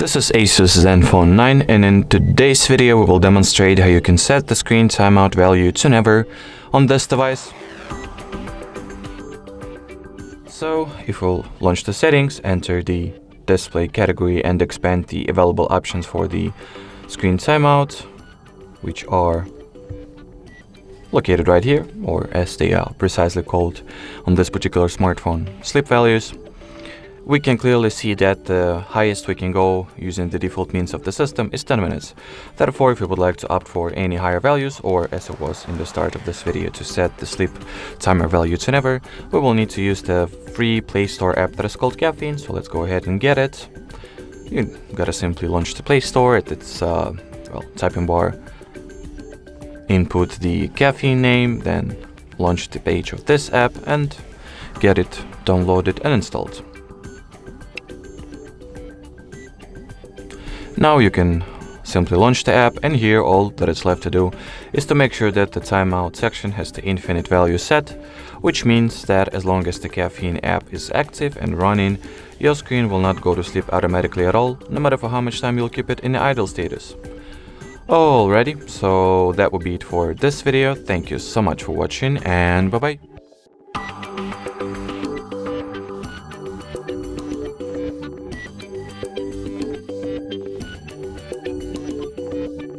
This is ASUS Zenfone 9, and in today's video we will demonstrate how you can set the screen timeout value to never on this device. So if we'll launch the settings, enter the display category and expand the available options for the screen timeout, which are located right here, or as they are precisely called on this particular smartphone, sleep values. We can clearly see that the highest we can go using the default means of the system is 10 minutes. Therefore, if you would like to opt for any higher values, or as it was in the start of this video, to set the sleep timer value to never, we will need to use the free Play Store app that is called Caffeine. So let's go ahead and get it. You gotta simply launch the Play Store at its typing bar, input the Caffeine name, then launch the page of this app and get it downloaded and installed. Now you can simply launch the app, and here all that is left to do is to make sure that the timeout section has the infinite value set, which means that as long as the Caffeine app is active and running, your screen will not go to sleep automatically at all, no matter for how much time you'll keep it in the idle status. Alrighty, so that would be it for this video. Thank you so much for watching, and bye bye.